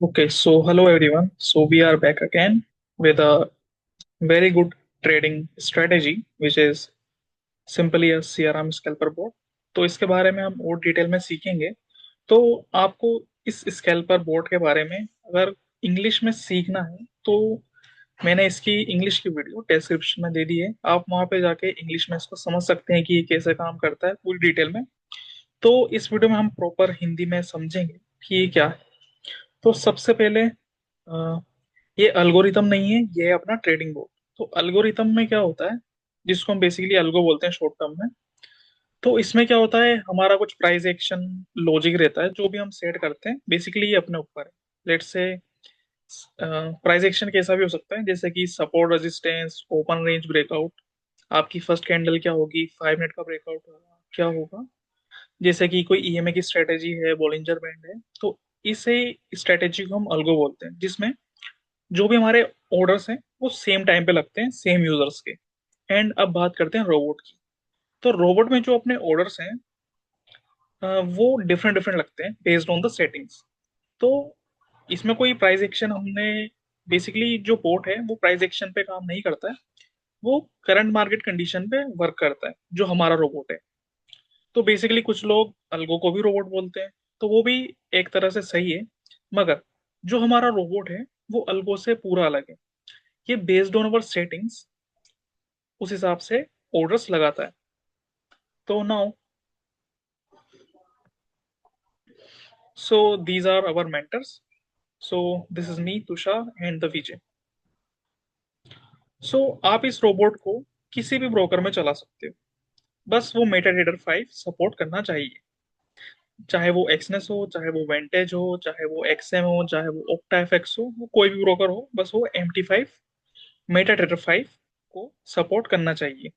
Okay, so hello everyone. So we are back again with a very good trading strategy, which is simply a CRM scalper board. तो इसके बारे में हम और detail में सीखेंगे। तो आपको इस स्कैल्पर बोर्ड के बारे में अगर इंग्लिश में सीखना है तो मैंने इसकी इंग्लिश की वीडियो डिस्क्रिप्शन में दे दी है। आप वहां पे जाके इंग्लिश में इसको समझ सकते हैं कि ये कैसे काम करता है पूरी डिटेल में। तो इस वीडियो में हम प्रॉपर हिंदी में समझेंगे कि ये क्या है। तो सबसे पहले ये अल्गोरिथम नहीं है, ये है अपना ट्रेडिंग बोर्ड। तो अल्गोरिथम में क्या होता है, जिसको हम बेसिकली अल्गो बोलते हैं शॉर्ट टर्म में। तो इसमें क्या होता है, हमारा कुछ प्राइस एक्शन लॉजिक रहता है जो भी हम सेट करते हैं, बेसिकली ये अपने ऊपर है। लेट्स से प्राइस एक्शन कैसा भी हो सकता है, जैसे कि support, resistance, open range, breakout. आपकी फर्स्ट कैंडल क्या होगी, 5 मिनट का ब्रेकआउट होगा, क्या होगा। जैसे कि कोई ईएमए की स्ट्रेटेजी है, बॉलिंजर बैंड है। तो इसे स्ट्रेटेजी को हम अल्गो बोलते हैं, जिसमें जो भी हमारे ऑर्डर्स हैं वो सेम टाइम पे लगते हैं सेम यूजर्स के। एंड अब बात करते हैं रोबोट की। तो रोबोट में जो अपने ऑर्डर्स हैं वो डिफरेंट डिफरेंट लगते हैं बेस्ड ऑन द सेटिंग्स। तो इसमें कोई प्राइस एक्शन हमने, बेसिकली जो पोर्ट है वो प्राइस एक्शन पे काम नहीं करता है। वो करंट मार्केट कंडीशन पे वर्क करता है जो हमारा रोबोट है। तो बेसिकली कुछ लोग अल्गो को भी रोबोट बोलते हैं, तो वो भी एक तरह से सही है। मगर जो हमारा रोबोट है वो अल्गो से पूरा अलग है। ये बेस्ड ऑन अवर सेटिंग्स उस हिसाब से ऑर्डर्स लगाता है। तो now, so these are our mentors. So this is me Tushar and the Vijay. So आप इस रोबोट को किसी भी ब्रोकर में चला सकते हो, बस वो मेटाट्रेडर 5 सपोर्ट करना चाहिए। चाहे वो एक्सनेस हो, चाहे वो वेंटेज हो, चाहे वो एक्सएम हो, चाहे वो ओक्टा एफएक्स हो, वो कोई भी ब्रोकर हो, बस वो MT5 मेटाट्रेडर 5 को सपोर्ट करना चाहिए।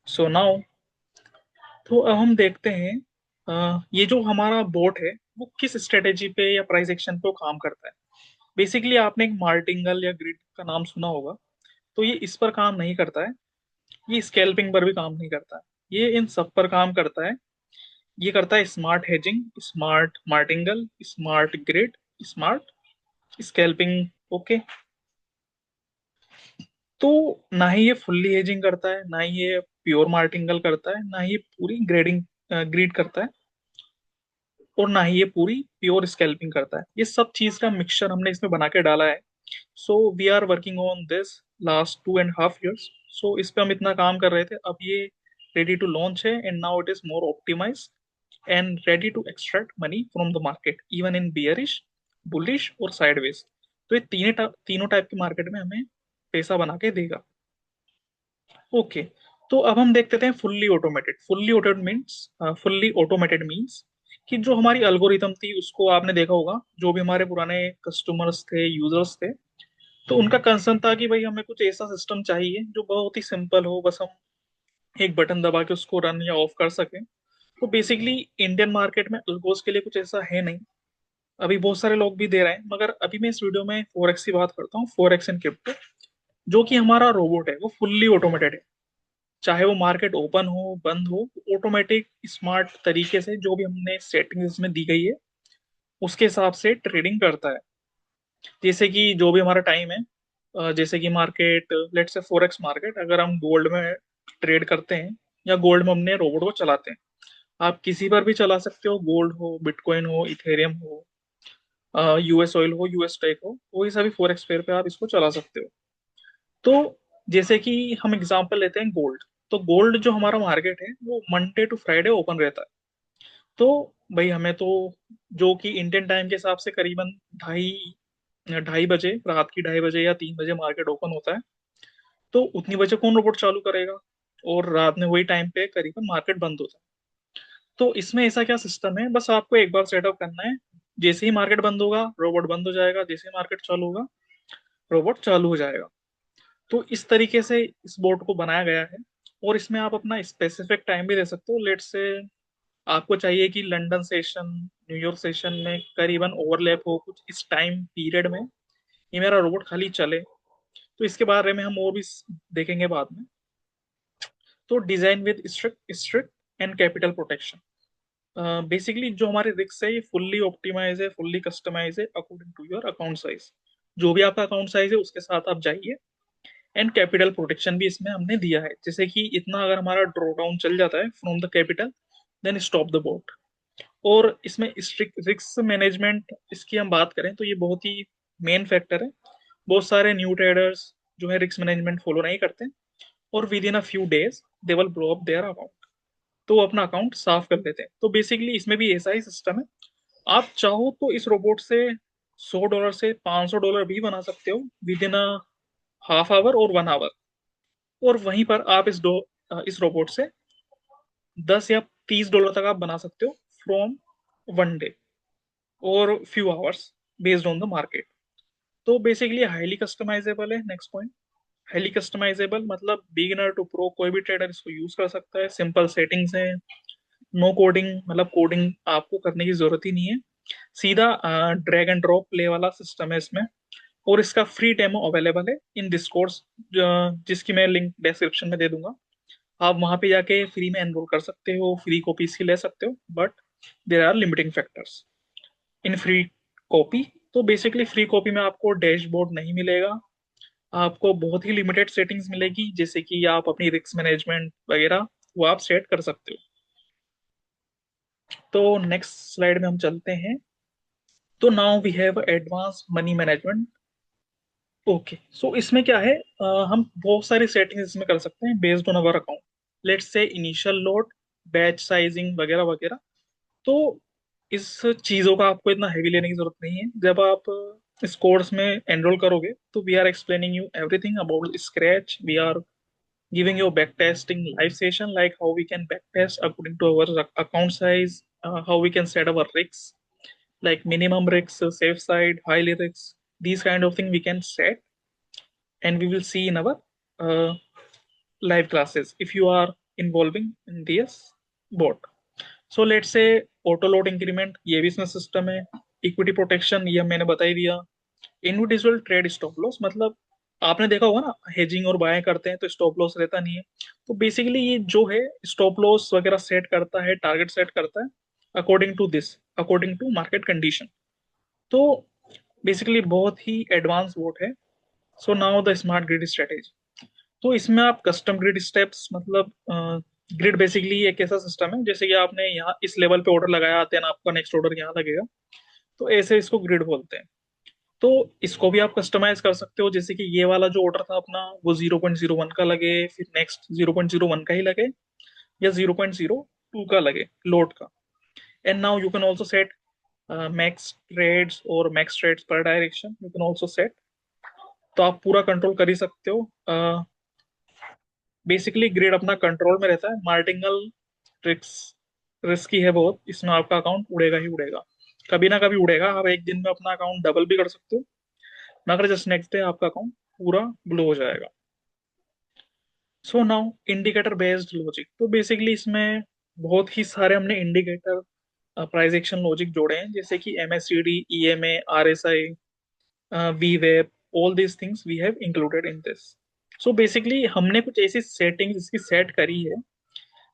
सो नाउ, तो अब हम देखते हैं ये जो हमारा बोट है वो किस स्ट्रेटेजी पे या प्राइस एक्शन पे वो काम करता है। बेसिकली आपने एक मार्टिंगल या ग्रिड का नाम सुना होगा। तो ये इस पर काम नहीं करता है, ये स्कैल्पिंग पर भी काम नहीं करता है, ये इन सब पर काम करता है। ये करता है smart hedging, smart martingale, smart grid, smart scalping. Okay. तो ना ही ये फुल्ली हेजिंग करता है, ना ही ये प्योर मार्टिंगल करता है, ना ही ये पूरी ग्रेडिंग ग्रीड करता है, और ना ही ये पूरी प्योर स्कैल्पिंग करता है। ये सब चीज का मिक्सचर हमने इसमें बना के डाला है। So we are working on this last 2.5 years। सो इस पे हम इतना काम कर रहे थे, अब ये रेडी टू लॉन्च है and now it is more optimize and ready to extract money from the market even in bearish, bullish और साइडवेज। तो ये तीनों टाइप की मार्केट में हमें पैसा बना के देगा। ओके। तो अब हम देखते हैं fully automated. Fully automated means कि जो हमारी अल्गोरिथम थी उसको आपने देखा होगा, जो भी हमारे पुराने कस्टमर्स थे, यूजर्स थे, तो उनका कंसर्न था कि भाई हमें कुछ ऐसा सिस्टम चाहिए जो बहुत ही सिंपल हो, बस हम एक बटन दबा के उसको रन या ऑफ कर सकें। तो बेसिकली इंडियन मार्केट में अल्गोस के लिए कुछ ऐसा है नहीं। अभी बहुत सारे लोग भी दे रहे हैं, मगर अभी मैं इस वीडियो में फोरेक्स की बात करता हूँ, फोरेक्स एंड क्रिप्टो। जो कि हमारा रोबोट है वो फुल्ली ऑटोमेटेड है। चाहे वो मार्केट ओपन हो बंद हो, ऑटोमेटिक स्मार्ट तरीके से जो भी हमने सेटिंग्स इसमें दी गई है उसके हिसाब से ट्रेडिंग करता है। जैसे कि जो भी हमारा टाइम है, जैसे कि market, let's say forex market, अगर हम गोल्ड में ट्रेड करते हैं या गोल्ड में हमने रोबोट को चलाते हैं, आप किसी पर भी चला सकते हो। गोल्ड हो, बिटकॉइन हो, इथेरियम हो, यूएस ऑयल हो, यूएस टेक हो, कोई सा भी फॉरेक्स पेयर पे आप इसको चला सकते हो। तो जैसे कि हम एग्जांपल लेते हैं गोल्ड। तो गोल्ड जो हमारा मार्केट है वो मंडे टू फ्राइडे ओपन रहता है। तो भाई हमें तो, जो कि इंडियन टाइम के हिसाब से करीबन ढाई ढाई बजे, रात की 2:30 बजे या 3 बजे मार्केट ओपन होता है। तो उतनी बजे कौन रोबोट चालू करेगा, और रात में वही टाइम पे करीबन मार्केट बंद होता है। तो इसमें ऐसा क्या सिस्टम है, बस आपको एक बार सेटअप करना है। जैसे ही मार्केट बंद होगा रोबोट बंद हो जाएगा, जैसे ही मार्केट चालू होगा रोबोट चालू हो जाएगा। तो इस तरीके से इस बोर्ड को बनाया गया है। और इसमें आप अपना स्पेसिफिक टाइम भी दे सकते हो। लेट से आपको चाहिए कि लंदन सेशन, न्यूयॉर्क सेशन में करीबन ओवरलैप हो कुछ इस टाइम पीरियड में, ये मेरा रोबोट खाली चले। तो इसके बारे में हम और भी देखेंगे बाद में। तो design with strict strict and capital protection. Basically जो हमारे रिक्स है ये फुल्ली ऑप्टिमाइज है, फुल्ली कस्टमाइज है according to your account size. जो भी आपका अकाउंट साइज है उसके साथ आप जाइए। एंड कैपिटल प्रोटेक्शन भी इसमें हमने दिया है, जैसे कि इतना अगर हमारा ड्रॉ डाउन चल जाता है from the capital, then stop the bot. और इसमें स्ट्रिक्ट रिस्क मैनेजमेंट इसकी हम बात करें तो ये बहुत ही मेन फैक्टर है। बहुत सारे न्यू ट्रेडर्स जो है रिस्क मैनेजमेंट फॉलो नहीं करते, और with in a few days they will blow up their account, तो वो अपना अकाउंट साफ कर देते हैं। तो बेसिकली इसमें भी ऐसा ही सिस्टम है। आप चाहो तो इस रोबोट से $100 से $500 भी बना सकते हो with in a half hour और 1 आवर। और वहीं पर आप इस रोबोट से $10 या $30 तक आप बना सकते हो फ्रॉम 1 डे और few hours, based on the market. तो बेसिकली हाईली कस्टमाइजेबल है। नेक्स्ट पॉइंट, हाईली कस्टमाइजेबल मतलब बिगिनर टू प्रो कोई भी ट्रेडर इसको यूज कर सकता है। सिंपल सेटिंग्स है, नो कोडिंग, मतलब कोडिंग आपको करने की जरूरत ही नहीं है। सीधा ड्रैग एंड ड्रॉप प्ले वाला सिस्टम है इसमें। और इसका फ्री डेमो अवेलेबल है इन डिस्कोर्स, जिसकी मैं लिंक डिस्क्रिप्शन में दे दूंगा। आप वहां पे जाके फ्री में एनरोल कर सकते हो, फ्री कॉपी इसकी ले सकते हो, but there are limiting factors in free copy. तो बेसिकली फ्री कॉपी में आपको डैशबोर्ड नहीं मिलेगा, आपको बहुत ही लिमिटेड सेटिंग्स मिलेगी, जैसे कि आप अपनी रिस्क मैनेजमेंट वगैरह वो आप सेट कर सकते हो। तो नेक्स्ट स्लाइड में हम चलते हैं। तो now we have advance money management. Okay, so इसमें क्या है, हम बहुत सारी सेटिंग्स इसमें कर सकते हैं based on our account. Let's say initial load, batch sizing वगैरह वगैरह। तो इस चीज़ों का आपको इतना हैवी लेने की जरूरत नहीं है। जब आप इस कोर्स में एनरोल करोगे तो we are explaining you everything about scratch. We are giving you back testing live session, like how we can back test according to our account size, how we can set our risks, like minimum risks, safe side, highly risks. These kind of thing we can set, and we will see in our uh, live classes if you are involving in this bot. So let's say auto load increment, ये भी इसमें system है। Equity protection ये मैंने बता ही दिया। Individual trade stop loss मतलब आपने देखा होगा ना, हेजिंग और बाय करते हैं तो स्टॉप लॉस रहता नहीं है। तो बेसिकली ये जो है स्टॉप लॉस वगैरह सेट करता है, टारगेट सेट करता है according to this, according to market condition. तो बेसिकली बहुत ही एडवांस वोट है। So now the smart grid strategy. तो इसमें आप कस्टम ग्रिड स्टेप्स मतलब ग्रिड बेसिकली एक ऐसा सिस्टम है, जैसे कि आपने यहाँ इस लेवल पे ऑर्डर लगाया, देन आपका नेक्स्ट ऑर्डर यहाँ लगेगा। तो ऐसे इसको ग्रिड बोलते हैं। तो इसको भी आप कस्टमाइज कर सकते हो, जैसे कि ये वाला जो ऑर्डर था अपना वो 0.01 का लगे, फिर नेक्स्ट 0.01 का ही लगे, या 0.02 का लगे लोड का। And now you can also set max trades और max trades per direction you can also set. तो आप पूरा कंट्रोल कर ही सकते हो। बेसिकली ग्रिड अपना कंट्रोल में रहता है। मार्टिंगल ट्रिक्स रिस्की है बहुत, इसमें आपका अकाउंट उड़ेगा ही उड़ेगा, कभी ना कभी उड़ेगा। आप एक दिन में अपना अकाउंट डबल भी कर सकते हो, मगर जस्ट नेक्स्ट डे आपका अकाउंट पूरा ब्लो हो जाएगा। So now indicator based logic. तो बेसिकली इसमें बहुत ही सारे हमने इंडिकेटर प्राइस एक्शन लॉजिक जोड़े हैं, जैसे कि MACD, EMA, RSI, VWAP, all these things we have included in this. So basically हमने कुछ ऐसी सेटिंग्स इसकी सेट करी है,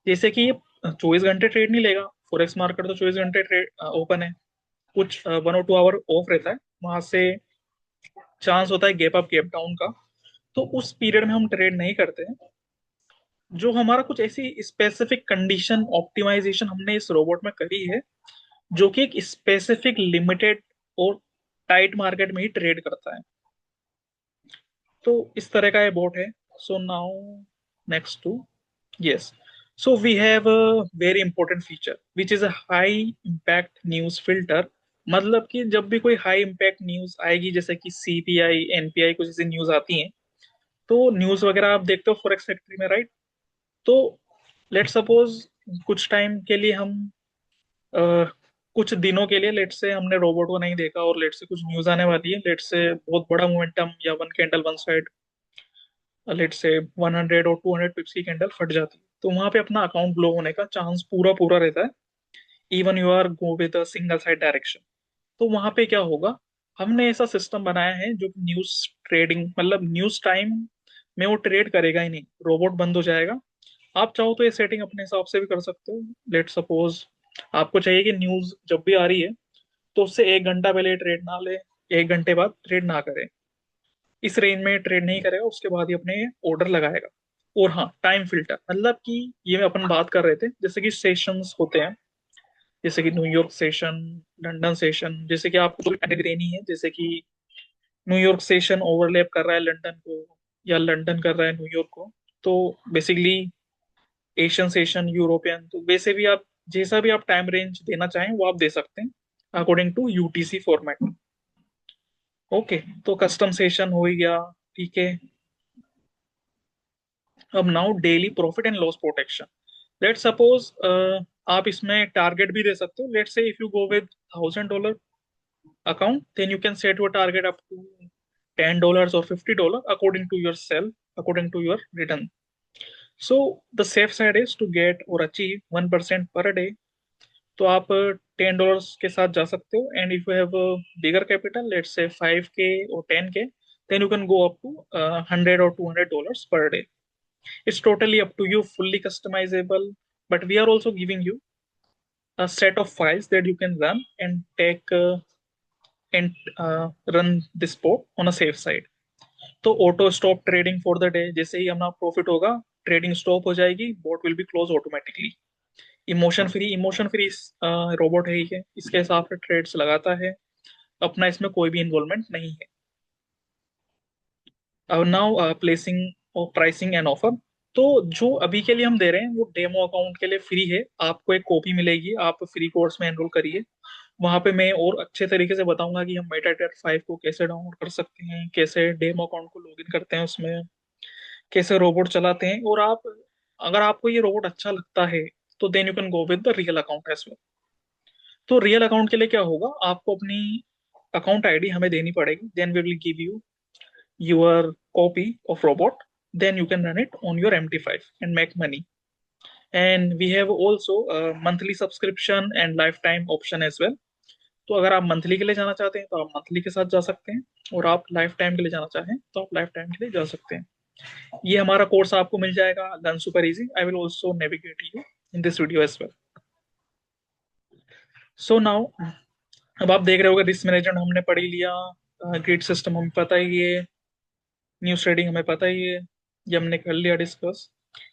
जैसे कि ये 24 घंटे ट्रेड नहीं लेगा। फॉरेक्स मार्केट तो 24 घंटे ट्रेड ओपन है, कुछ 1 और 2 आवर ऑफ रहता है, वहां से चांस होता है गैप अप गैप डाउन का। तो उस पीरियड में हम ट्रेड नहीं करते हैं। जो हमारा कुछ ऐसी स्पेसिफिक कंडीशन ऑप्टिमाइजेशन हमने इस रोबोट में करी है, जो कि एक स्पेसिफिक लिमिटेड और टाइट मार्केट में ही ट्रेड करता है। तो इस तरह का ये बोट है। So now next to, yes, so we have a very important feature which is a high impact news filter. मतलब कि जब भी कोई हाई इम्पैक्ट न्यूज आएगी, जैसे कि CPI, NPI, कुछ ऐसी न्यूज आती हैं, तो न्यूज वगैरह आप देखते हो फॉरेक्स सेक्टर में, राइट? तो लेट सपोज कुछ टाइम के लिए हम अ, कुछ दिनों के लिए लेट से हमने रोबोट को नहीं देखा, और लेट से कुछ न्यूज आने वाली है, लेट से बहुत बड़ा मोमेंटम या one candle one side, let say 100 और 200 पिप्स की कैंडल फट जाती है, तो वहां पे अपना अकाउंट ब्लो होने का चांस पूरा पूरा रहता है, even you are go with a single side direction. तो वहां पे क्या होगा, हमने ऐसा सिस्टम बनाया है जो न्यूज ट्रेडिंग मतलब न्यूज टाइम में वो ट्रेड करेगा ही नहीं, रोबोट बंद हो जाएगा। आप चाहो तो ये सेटिंग अपने हिसाब से भी कर सकते हो। लेट सपोज आपको चाहिए कि न्यूज जब भी आ रही है तो उससे 1 घंटा पहले ट्रेड ना ले, 1 घंटे बाद ट्रेड ना करे, इस रेंज में ट्रेड नहीं करेगा, उसके बाद ही अपने ऑर्डर लगाएगा। और हाँ, टाइम फिल्टर मतलब कि ये अपन बात कर रहे थे जैसे कि सेशंस होते हैं, जैसे कि न्यूयॉर्क सेशन, लंदन सेशन, जैसे कि आपको कोई कैटेगरी देनी है, जैसे कि न्यूयॉर्क सेशन ओवरलैप कर रहा है लंदन को, या लंदन कर रहा है न्यूयॉर्क को, तो बेसिकली एशियन सेशन, यूरोपियन, तो वैसे भी आप जैसा भी आप टाइम रेंज देना चाहें वो आप दे सकते हैं according to UTC format. Okay, तो कस्टम सेशन हो ही गया। ठीक है, अब now daily profit and loss protection. Let suppose आप इसमें टारगेट भी दे सकते हो। Let say if you go with $1000 account, then you can set your target up to $10 or $50 according to your sell, according to your return. So the safe side is to get or achieve 1% per day. तो आप $10 के साथ जा सकते हो, and if you have bigger capital, let's say 5K और 10K, then you can go up to 100 or $200 per day. It's totally up to you, fully customizable, but we are also giving you a set of files that you can run and take and run this bot on a safe side. तो auto stop trading for the day, जैसे ही हमारा profit होगा trading stop हो जाएगी, boat will be close automatically. Emotion free robot है ये, इसके हिसाब से ट्रेड्स लगाता है, अपना इसमें कोई भी इन्वॉल्वमेंट नहीं है। अब नाउ प्लेसिंग और प्राइसिंग एंड ऑफर। तो जो अभी के लिए हम दे रहे हैं वो डेमो अकाउंट के लिए फ्री है, आपको एक कॉपी मिलेगी, आप फ्री कोर्स में एनरोल करिए। वहां पे मैं और अच्छे तरीके से बताऊंगा कि हम मेटाट्रेडर 5 को कैसे डाउनलोड कर सकते हैं, कैसे डेमो अकाउंट को लॉगिन करते हैं उसमें, कैसे रोबोट चलाते हैं। और आप, अगर आपको ये रोबोट अच्छा लगता है तो then you can go with the real account as well. तो रियल अकाउंट के लिए क्या होगा, आपको अपनी अकाउंट आईडी हमें देनी पड़ेगी, then we will give you your copy of robot, then you can run it on your MT5 and make money. And we have also monthly subscription and life time option as well. तो अगर आप monthly के लिए जाना चाहते हैं तो आप मंथली के साथ जा सकते हैं, और आप लाइफ टाइम के लिए जाना चाहें तो आप लाइफ टाइम के लिए जा सकते हैं। ये हमारा कोर्स आपको मिल जाएगा learn super easy. I will also navigate you in this video as well. So now, अब आप देख रहे होगे रिस्क मैनेजमेंट हमने पढ़ ही लिया, ग्रिड सिस्टम हमें पता ही है, न्यूज ट्रेडिंग हमें पता ही है, ये हमने कर लिया डिस्कस।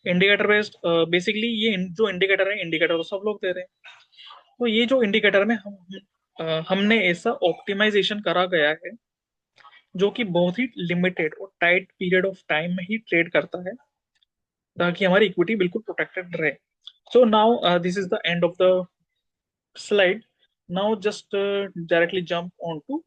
इंडिकेटर बेस्ड, बेसिकली ये जो इंडिकेटर है, इंडिकेटर तो सब लोग दे रहे हैं। तो ये जो इंडिकेटर में हमने ऐसा ऑप्टिमाइजेशन करा गया है जो कि बहुत ही लिमिटेड और टाइट पीरियड ऑफ टाइम में ही ट्रेड करता है, ताकि हमारी इक्विटी बिल्कुल प्रोटेक्टेड रहे। So now this is the end of the slide. Now just directly jump on to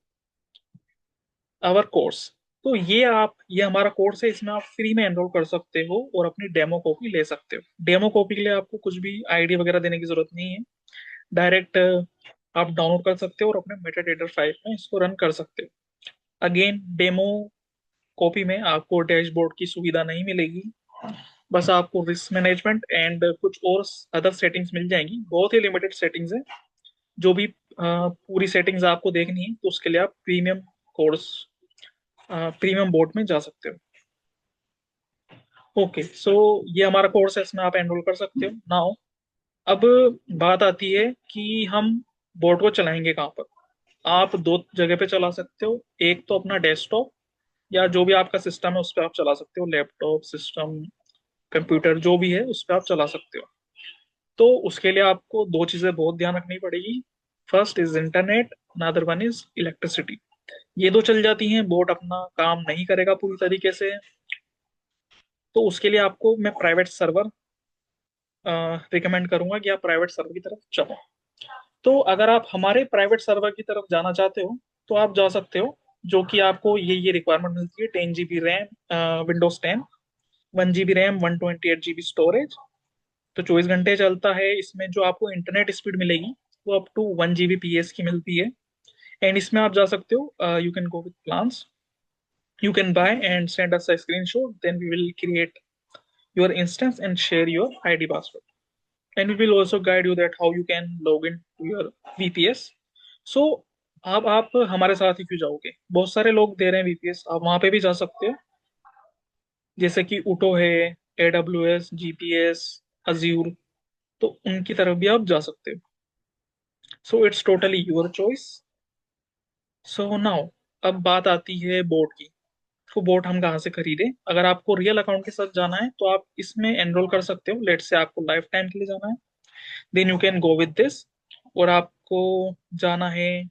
our course. तो ये हमारा कोर्स है, इसमें आप फ्री में एनरोल कर सकते हो और अपनी डेमो कॉपी ले सकते हो। डेमो कॉपी के लिए आपको कुछ भी आईडी वगैरह देने की जरूरत नहीं है, डायरेक्ट आप डाउनलोड कर सकते हो और अपने मेटाडेटा फाइल में इसको रन कर सकते हो। अगेन, डेमो कॉपी में आपको डैशबोर्ड की सुविधा नहीं मिलेगी, बस आपको रिस्क मैनेजमेंट एंड कुछ और अदर सेटिंग्स मिल जाएंगी, बहुत ही लिमिटेड सेटिंग्स है। जो भी पूरी सेटिंग्स आपको देखनी है तो उसके लिए आप कोर्स प्रीमियम बोर्ड में जा सकते हो। ओके, सो ये हमारा कोर्स है, इसमें आप एनरोल कर सकते हो। नाउ अब बात आती है कि हम बोर्ड को चलाएंगे कहाँ पर। आप दो जगह पे चला सकते हो, एक तो अपना डेस्कटॉप या जो भी आपका सिस्टम है उस पर आप चला सकते हो, लैपटॉप सिस्टम, कंप्यूटर जो भी है उस पर आप चला सकते हो। तो उसके लिए आपको दो चीजें बहुत ध्यान रखनी पड़ेगी। First is internet, another one is electricity. ये दो चल जाती हैं, बोट अपना काम नहीं करेगा पूरी तरीके से। तो उसके लिए आपको मैं प्राइवेट सर्वर रिकमेंड करूंगा कि आप प्राइवेट सर्वर की तरफ चलो। तो अगर आप हमारे प्राइवेट सर्वर की तरफ जाना चाहते हो तो आप जा सकते हो, जो कि आपको ये रिक्वायरमेंट मिलती है: 10 GB RAM, Windows 10, 1 GB RAM, 128 GB storage. तो 24 घंटे चलता है। इसमें जो आपको इंटरनेट स्पीड मिलेगी वो अप टू 1 GB PS की मिलती है। एंड इसमें आप जा सकते हो, you can go with plans, you can buy and send us a screenshot, then we will create your instance and share your ID password, and we will also guide you that how you can log in to your VPS. So अब आप हमारे साथ ही क्यों जाओगे, बहुत सारे लोग दे रहे हैं VPS, आप वहां पे भी जा सकते हो, जैसे कि उटो है, AWS, GPS, अज्यूर, तो उनकी तरफ भी आप जा सकते हो। So it's totally your choice. So now अब बात आती है बोट की। तो बोट हम कहाँ से खरीदें? अगर आपको रियल अकाउंट के साथ जाना है तो आप इसमें एनरोल कर सकते हो, लेट से आपको लाइफ टाइम के लिए जाना है, then you can go with this. और आपको जाना है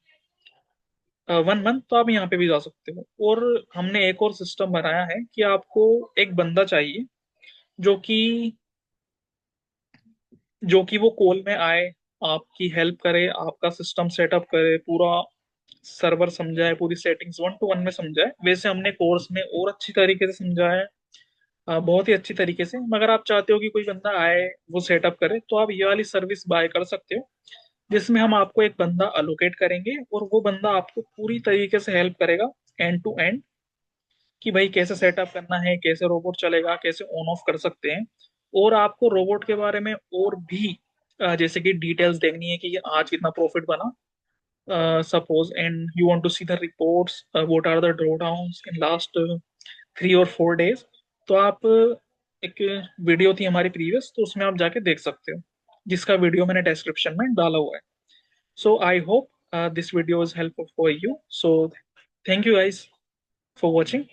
1 मंथ, तो आप यहाँ पे भी जा सकते हो। और हमने एक और सिस्टम बनाया है कि आपको एक बंदा चाहिए जो कि वो कॉल में आए, आपकी हेल्प करे, आपका सिस्टम सेटअप करे, पूरा सर्वर समझाए, पूरी सेटिंग्स 1 to 1 में समझाए। वैसे हमने कोर्स में और अच्छी तरीके से समझाया है, बहुत ही अच्छी तरीके से। मगर आप चाहते हो कि कोई बंदा आए, वो सेटअप करे, तो आप ये वाली सर्विस बाय कर सकते हो, जिसमें हम आपको एक बंदा अलोकेट करेंगे और वो बंदा आपको पूरी तरीके से हेल्प करेगा, एंड टू एंड, कि भाई कैसे सेटअप करना है, कैसे रोबोट चलेगा, कैसे ऑन ऑफ कर सकते हैं। और आपको रोबोट के बारे में और भी जैसे कि डिटेल्स देखनी है कि ये आज कितना प्रॉफिट बना, suppose, and you want to see the reports, what are the drawdowns in last 3 or 4 days, तो आप एक वीडियो थी हमारी प्रीवियस, तो उसमें आप जाके देख सकते हो, जिसका वीडियो मैंने डिस्क्रिप्शन में डाला हुआ है। So I hope this video is helpful for you. So thank you guys for watching.